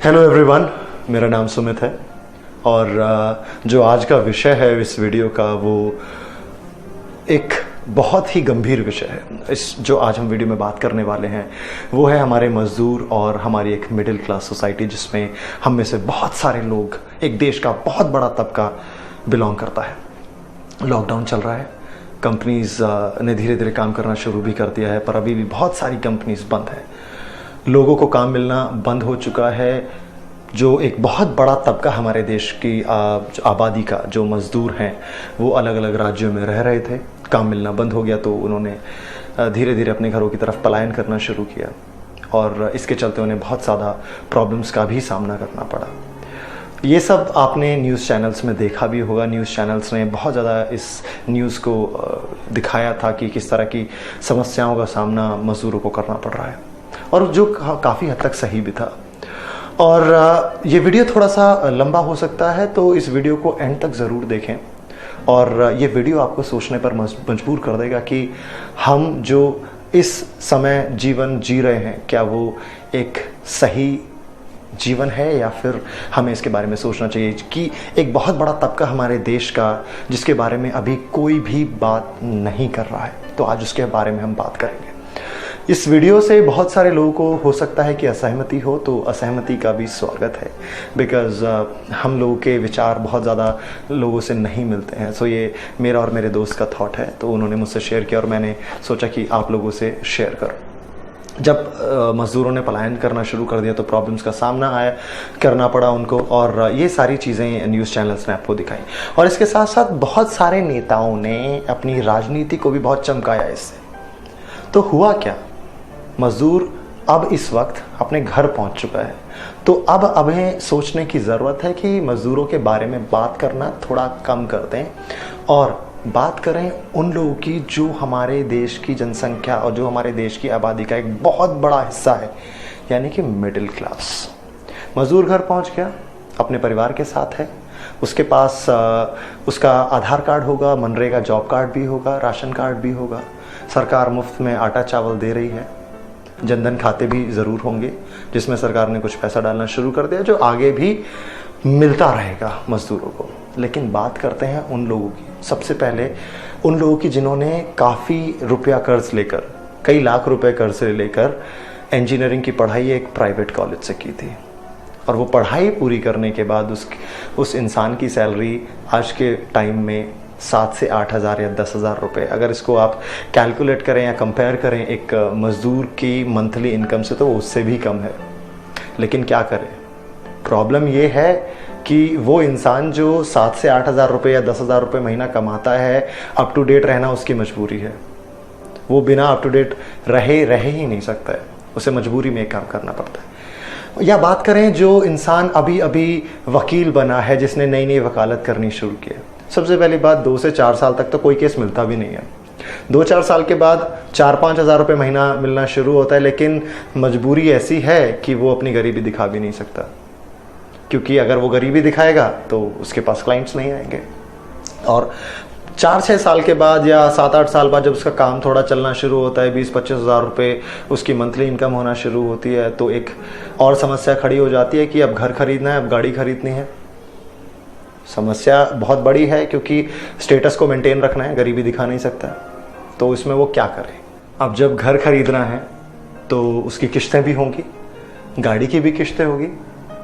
Hello everyone, मेरा नाम सुमित है और जो आज का विषय है इस वीडियो का वो एक बहुत ही गंभीर विषय है। इस जो आज हम वीडियो में बात करने वाले हैं वो है हमारे मज़दूर और हमारी एक मिडिल क्लास सोसाइटी, जिसमें हम में से बहुत सारे लोग, एक देश का बहुत बड़ा तबका बिलोंग करता है। लॉकडाउन चल रहा है, कंपनीज ने धीरे धीरे काम करना शुरू भी कर दिया है, पर अभी भी बहुत सारी कंपनीज बंद है। लोगों को काम मिलना बंद हो चुका है। जो एक बहुत बड़ा तबका हमारे देश की आबादी का, जो मज़दूर हैं, वो अलग अलग राज्यों में रह रहे थे, काम मिलना बंद हो गया तो उन्होंने धीरे धीरे अपने घरों की तरफ पलायन करना शुरू किया और इसके चलते उन्हें बहुत ज़्यादा प्रॉब्लम्स का भी सामना करना पड़ा। ये सब आपने न्यूज़ चैनल्स में देखा भी होगा। न्यूज़ चैनल्स ने बहुत ज़्यादा इस न्यूज़ को दिखाया था कि किस तरह की समस्याओं का सामना मज़दूरों को करना पड़ रहा है, और जो काफ़ी हद तक सही भी था। और ये वीडियो थोड़ा सा लंबा हो सकता है, तो इस वीडियो को एंड तक ज़रूर देखें। और ये वीडियो आपको सोचने पर मजबूर कर देगा कि हम जो इस समय जीवन जी रहे हैं, क्या वो एक सही जीवन है, या फिर हमें इसके बारे में सोचना चाहिए कि एक बहुत बड़ा तबका हमारे देश का, जिसके बारे में अभी कोई भी बात नहीं कर रहा है, तो आज उसके बारे में हम बात करेंगे। इस वीडियो से बहुत सारे लोगों को हो सकता है कि असहमति हो, तो असहमति का भी स्वागत है, बिकॉज़ हम लोगों के विचार बहुत ज़्यादा लोगों से नहीं मिलते हैं। सो ये मेरा और मेरे दोस्त का थॉट है, तो उन्होंने मुझसे शेयर किया और मैंने सोचा कि आप लोगों से शेयर करूं। जब मज़दूरों ने पलायन करना शुरू कर दिया तो प्रॉब्लम्स का सामना करना पड़ा उनको, और ये सारी चीज़ें न्यूज़ चैनल्स ने आपको दिखाई। और इसके साथ साथ बहुत सारे नेताओं ने अपनी राजनीति को भी बहुत चमकाया इससे। तो हुआ क्या, मज़दूर अब इस वक्त अपने घर पहुंच चुका है, तो अब हमें सोचने की ज़रूरत है कि मज़दूरों के बारे में बात करना थोड़ा कम कर दें और बात करें उन लोगों की जो हमारे देश की जनसंख्या और जो हमारे देश की आबादी का एक बहुत बड़ा हिस्सा है, यानी कि मिडिल क्लास। मज़दूर घर पहुंच गया, अपने परिवार के साथ है, उसके पास उसका आधार कार्ड होगा, मनरेगा जॉब कार्ड भी होगा, राशन कार्ड भी होगा, सरकार मुफ्त में आटा चावल दे रही है, जनधन खाते भी ज़रूर होंगे जिसमें सरकार ने कुछ पैसा डालना शुरू कर दिया, जो आगे भी मिलता रहेगा मज़दूरों को। लेकिन बात करते हैं उन लोगों की, सबसे पहले उन लोगों की जिन्होंने काफ़ी रुपया कर्ज लेकर, कई लाख रुपए कर्ज लेकर इंजीनियरिंग की पढ़ाई एक प्राइवेट कॉलेज से की थी, और वो पढ़ाई पूरी करने के बाद उस इंसान की सैलरी आज के टाइम में 7 से 8 हज़ार या 10 हज़ार रुपये, अगर इसको आप कैलकुलेट करें या कंपेयर करें एक मज़दूर की मंथली इनकम से, तो वो उससे भी कम है। लेकिन क्या करें, प्रॉब्लम ये है कि वो इंसान जो 7 से 8 हज़ार रुपये या 10 हज़ार रुपये महीना कमाता है, अप टू डेट रहना उसकी मजबूरी है। वो बिना अप टू डेट रहे ही नहीं सकता है, उसे मजबूरी में काम करना पड़ता है। या बात करें जो इंसान अभी अभी वकील बना है, जिसने नई नई वकालत करनी शुरू की है। सबसे पहली बात, 2 से 4 साल तक तो कोई केस मिलता भी नहीं है। 2-4 साल के बाद 4-5 हज़ार रुपये महीना मिलना शुरू होता है, लेकिन मजबूरी ऐसी है कि वो अपनी गरीबी दिखा भी नहीं सकता, क्योंकि अगर वो गरीबी दिखाएगा तो उसके पास क्लाइंट्स नहीं आएंगे। और 4-6 साल के बाद या 7-8 साल बाद जब उसका काम थोड़ा चलना शुरू होता है, 20-25 हज़ार रुपये उसकी मंथली इनकम होना शुरू होती है, तो एक और समस्या खड़ी हो जाती है कि अब घर खरीदना है, अब गाड़ी खरीदनी है। समस्या बहुत बड़ी है, क्योंकि स्टेटस को मेंटेन रखना है, गरीबी दिखा नहीं सकता, तो इसमें वो क्या करे। अब जब घर खरीदना है तो उसकी किश्तें भी होंगी, गाड़ी की भी किश्तें होगी,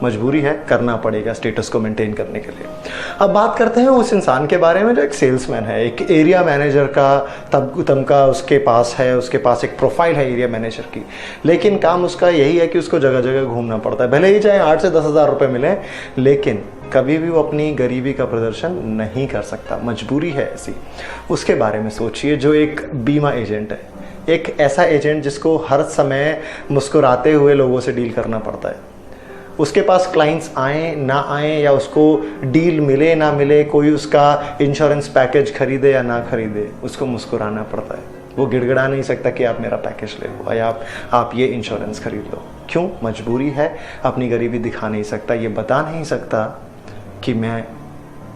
मजबूरी है, करना पड़ेगा स्टेटस को मेंटेन करने के लिए। अब बात करते हैं उस इंसान के बारे में जो एक सेल्समैन है, एक एरिया मैनेजर का तमका उसके पास है, उसके पास एक प्रोफाइल है एरिया मैनेजर की, लेकिन काम उसका यही है कि उसको जगह जगह घूमना पड़ता है। भले ही चाहे 8 से 10 हज़ार रुपये मिले, लेकिन कभी भी वो अपनी गरीबी का प्रदर्शन नहीं कर सकता, मजबूरी है ऐसी। उसके बारे में सोचिए, जो एक बीमा एजेंट है, एक ऐसा एजेंट जिसको हर समय मुस्कुराते हुए लोगों से डील करना पड़ता है। उसके पास क्लाइंट्स आए ना आए, या उसको डील मिले ना मिले, कोई उसका इंश्योरेंस पैकेज खरीदे या ना खरीदे, उसको मुस्कुराना पड़ता है। वो गिड़गिड़ा नहीं सकता कि आप मेरा पैकेज ले लो या आप ये इंश्योरेंस खरीद लो। क्यों? मजबूरी है, अपनी गरीबी दिखा नहीं सकता, ये बता नहीं सकता कि मैं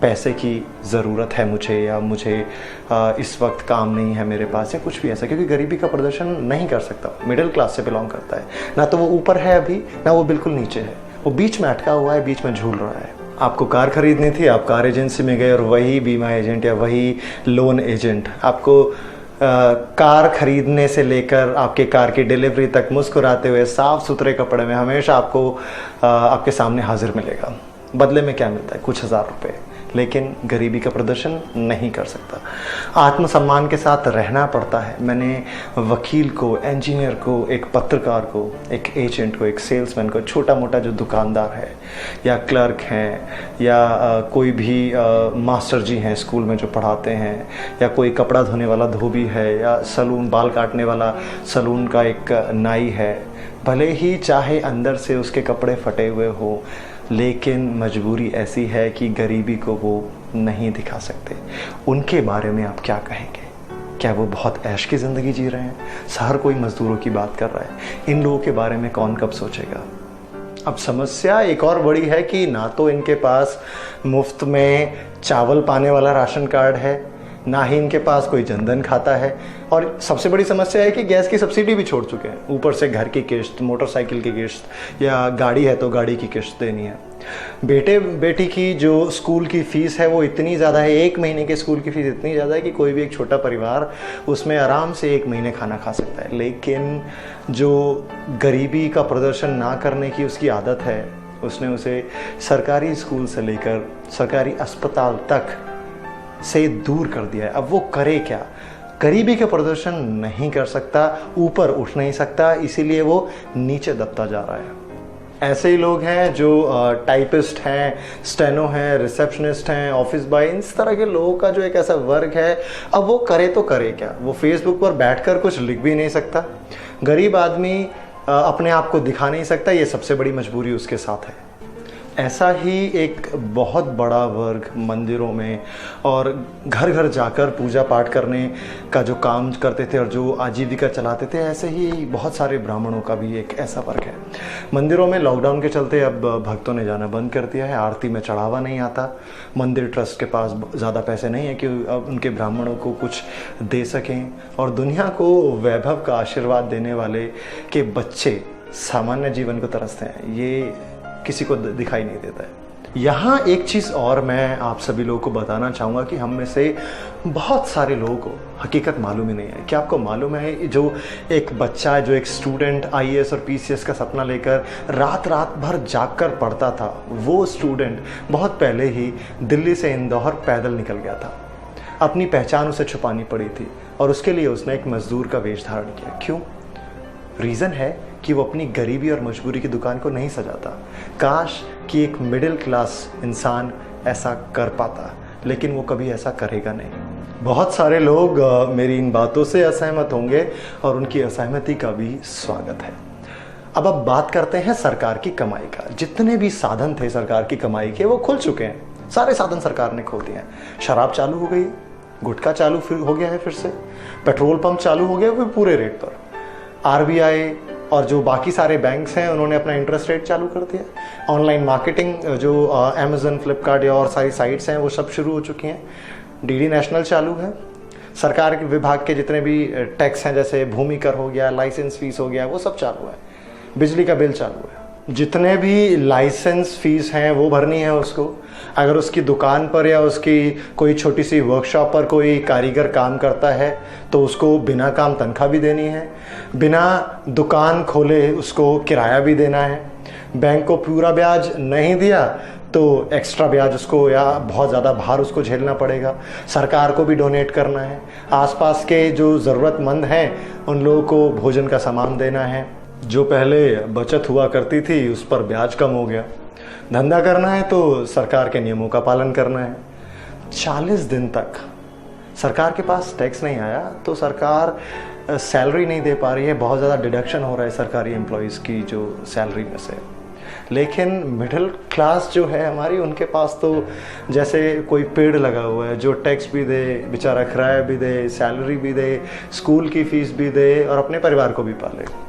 पैसे की ज़रूरत है मुझे, या मुझे इस वक्त काम नहीं है मेरे पास, या कुछ भी ऐसा, क्योंकि गरीबी का प्रदर्शन नहीं कर सकता। मिडिल क्लास से बिलोंग करता है, ना तो वो ऊपर है अभी, ना वो बिल्कुल नीचे है, वो बीच में अटका हुआ है, बीच में झूल रहा है। आपको कार खरीदनी थी, आप कार एजेंसी में गए और वही बीमा एजेंट या वही लोन एजेंट आपको कार खरीदने से लेकर आपके कार की डिलीवरी तक मुस्कुराते हुए साफ सुथरे कपड़े में हमेशा आपको आपके सामने हाजिर मिलेगा। बदले में क्या मिलता है? कुछ हज़ार रुपए, लेकिन गरीबी का प्रदर्शन नहीं कर सकता। आत्मसम्मान के साथ रहना पड़ता है। मैंने वकील को, इंजीनियर को, एक पत्रकार को, एक एजेंट को, एक सेल्समैन को, छोटा मोटा जो दुकानदार है या क्लर्क हैं या कोई भी मास्टर जी हैं स्कूल में जो पढ़ाते हैं, या कोई कपड़ा धोने वाला धोबी है, या सलून बाल काटने वाला सलून का एक नाई है, भले ही चाहे अंदर से उसके कपड़े फटे हुए हो, लेकिन मजबूरी ऐसी है कि गरीबी को वो नहीं दिखा सकते। उनके बारे में आप क्या कहेंगे? क्या वो बहुत ऐश की ज़िंदगी जी रहे हैं? हर कोई मज़दूरों की बात कर रहा है। इन लोगों के बारे में कौन कब सोचेगा? अब समस्या एक और बड़ी है कि ना तो इनके पास मुफ्त में चावल पाने वाला राशन कार्ड है, ना ही इनके पास कोई जनधन खाता है, और सबसे बड़ी समस्या है कि गैस की सब्सिडी भी छोड़ चुके हैं। ऊपर से घर की किश्त, मोटरसाइकिल की किश्त, या गाड़ी है तो गाड़ी की किश्त देनी है। बेटे बेटी की जो स्कूल की फ़ीस है वो इतनी ज़्यादा है, 1 महीने के स्कूल की फ़ीस इतनी ज़्यादा है कि कोई भी एक छोटा परिवार उसमें आराम से 1 महीने खाना खा सकता है। लेकिन जो गरीबी का प्रदर्शन ना करने की उसकी आदत है, उसने उसे सरकारी स्कूल से लेकर सरकारी अस्पताल तक से दूर कर दिया है। अब वो करे क्या? गरीबी के प्रदर्शन नहीं कर सकता, ऊपर उठ नहीं सकता, इसीलिए वो नीचे दबता जा रहा है। ऐसे ही लोग हैं जो टाइपिस्ट हैं, स्टेनो हैं, रिसेप्शनिस्ट हैं, ऑफिस बॉय, इस तरह के लोगों का जो एक ऐसा वर्ग है, अब वो करे तो करे क्या? वो फेसबुक पर बैठकर कुछ लिख भी नहीं सकता। गरीब आदमी अपने आप को दिखा नहीं सकता, ये सबसे बड़ी मजबूरी उसके साथ है। ऐसा ही एक बहुत बड़ा वर्ग मंदिरों में और घर घर जाकर पूजा पाठ करने का जो काम करते थे और जो आजीविका चलाते थे, ऐसे ही बहुत सारे ब्राह्मणों का भी एक ऐसा वर्ग है। मंदिरों में लॉकडाउन के चलते अब भक्तों ने जाना बंद कर दिया है। आरती में चढ़ावा नहीं आता। मंदिर ट्रस्ट के पास ज़्यादा पैसे नहीं है कि अब उनके ब्राह्मणों को कुछ दे सकें, और दुनिया को वैभव का आशीर्वाद देने वाले के बच्चे सामान्य जीवन को तरसते हैं। ये किसी को दिखाई नहीं देता है। यहाँ एक चीज़ और मैं आप सभी लोगों को बताना चाहूँगा कि हम में से बहुत सारे लोगों को हकीकत मालूम ही नहीं है। क्या आपको मालूम है, जो एक बच्चा है, जो एक स्टूडेंट IAS और PCS का सपना लेकर रात रात भर जाग कर पढ़ता था, वो स्टूडेंट बहुत पहले ही दिल्ली से इंदौर पैदल निकल गया था। अपनी पहचान उसे छुपानी पड़ी थी और उसके लिए उसने एक मजदूर का वेश धारण किया। क्यों? रीज़न है कि वो अपनी गरीबी और मजबूरी की दुकान को नहीं सजाता। काश कि एक मिडिल क्लास इंसान ऐसा कर पाता, लेकिन वो कभी ऐसा करेगा नहीं। बहुत सारे लोग मेरी इन बातों से असहमत होंगे और उनकी असहमति का भी स्वागत है। अब बात करते हैं सरकार की कमाई का। जितने भी साधन थे सरकार की कमाई के, वो खुल चुके हैं। सारे साधन सरकार ने खोल दिए हैं। शराब चालू हो गई, गुटखा चालू फिर हो गया है, फिर से पेट्रोल पंप चालू हो गया, वो पूरे रेट पर। RBI और जो बाकी सारे बैंक्स हैं उन्होंने अपना इंटरेस्ट रेट चालू कर दिया। ऑनलाइन मार्केटिंग जो अमेज़न, फ्लिपकार्ट या और सारी साइट्स हैं वो सब शुरू हो चुकी हैं। DD नेशनल चालू है। सरकार के विभाग के जितने भी टैक्स हैं, जैसे भूमि कर हो गया, लाइसेंस फीस हो गया, वो सब चालू है। बिजली का बिल चालू है। जितने भी लाइसेंस फीस हैं वो भरनी है उसको। अगर उसकी दुकान पर या उसकी कोई छोटी सी वर्कशॉप पर कोई कारीगर काम करता है तो उसको बिना काम तनख्वाह भी देनी है। बिना दुकान खोले उसको किराया भी देना है। बैंक को पूरा ब्याज नहीं दिया तो एक्स्ट्रा ब्याज उसको या बहुत ज़्यादा भार उसको झेलना पड़ेगा। सरकार को भी डोनेट करना है। आसपास के जो ज़रूरतमंद हैं उन लोगों को भोजन का सामान देना है। जो पहले बचत हुआ करती थी उस पर ब्याज कम हो गया। धंधा करना है तो सरकार के नियमों का पालन करना है। 40 दिन तक सरकार के पास टैक्स नहीं आया तो सरकार सैलरी नहीं दे पा रही है। बहुत ज़्यादा डिडक्शन हो रहा है सरकारी एम्प्लॉयज़ की जो सैलरी में से। लेकिन मिडिल क्लास जो है हमारी, उनके पास तो जैसे कोई पेड़ लगा हुआ है जो टैक्स भी दे, बेचारा किराया भी दे, सैलरी भी दे, स्कूल की फ़ीस भी दे और अपने परिवार को भी पाले।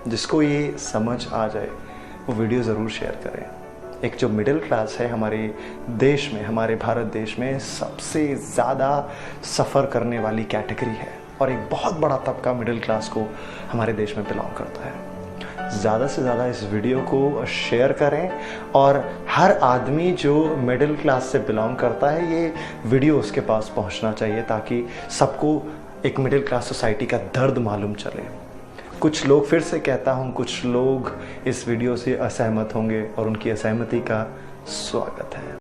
जिसको ये समझ आ जाए वो वीडियो ज़रूर शेयर करें। एक जो मिडिल क्लास है हमारे देश में, हमारे भारत देश में सबसे ज़्यादा सफ़र करने वाली कैटेगरी है और एक बहुत बड़ा तबका मिडिल क्लास को हमारे देश में बिलोंग करता है। ज़्यादा से ज़्यादा इस वीडियो को शेयर करें और हर आदमी जो मिडिल क्लास से बिलोंग करता है ये वीडियो उसके पास पहुंचना चाहिए, ताकि सबको एक मिडिल क्लास सोसाइटी का दर्द मालूम चले। कुछ लोग, फिर से कहता हूं, कुछ लोग इस वीडियो से असहमत होंगे और उनकी असहमति का स्वागत है।